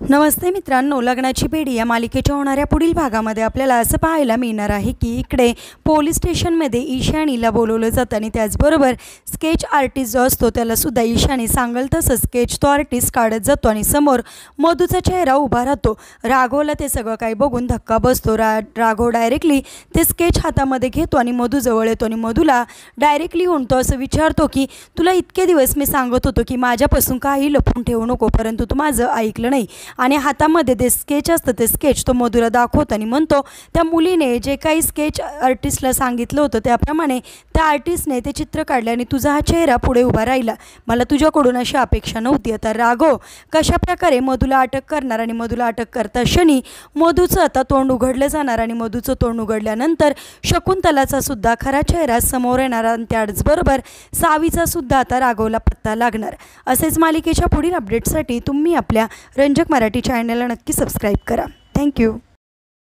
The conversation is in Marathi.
नमस्ते मित्रांनो, लग्नाची बेडी या मालिकेच्या होणाऱ्या पुढील भागामध्ये आपल्याला असं पाहायला मिळणार आहे की इकडे पोलीस स्टेशनमध्ये ईशानीला बोलवलं जातं आणि त्याचबरोबर स्केच आर्टिस्ट जो असतो त्यालासुद्धा ईशानी सांगेल तसं स्केच तो आर्टिस्ट काढत जातो आणि समोर मधूचा चेहरा उभा राहतो। राघवला ते सगळं काही बघून धक्का बसतो। राघव डायरेक्टली ते स्केच हातामध्ये घेतो आणि मधूजवळ येतो आणि मधूला डायरेक्टली होऊन तो असं विचारतो की तुला इतके दिवस मी सांगत होतो की माझ्यापासून काही लपवून ठेवू नको, परंतु तू माझं ऐकलं नाही। आणि हातामध्ये ते स्केच असतं ते स्केच तो मधुला दाखवतो आणि म्हणतो त्या मुलीने जे काही स्केच आर्टिस्टला सांगितलं होतं त्याप्रमाणे त्या आर्टिस्टने ते चित्र काढले आणि तुझा हा चेहरा पुढे उभा राहिला। मला तुझ्याकडून अशी अपेक्षा नव्हती। आता राघव कशाप्रकारे मधुला अटक करणार आणि मधुला अटक करता क्षणी मधूचं आता तोंड उघडलं जाणार आणि मधूचं तोंड उघडल्यानंतर शकुंतलाचा सुद्धा खरा चेहरा समोर येणार आणि त्याचबरोबर सावीचा सुद्धा आता राघवला पत्ता लागणार। असेच मालिकेच्या पुढील अपडेट्ससाठी तुम्ही आपल्या रंजक मराठी चॅनलला नक्की सबस्क्राइब करा। थँक्यू।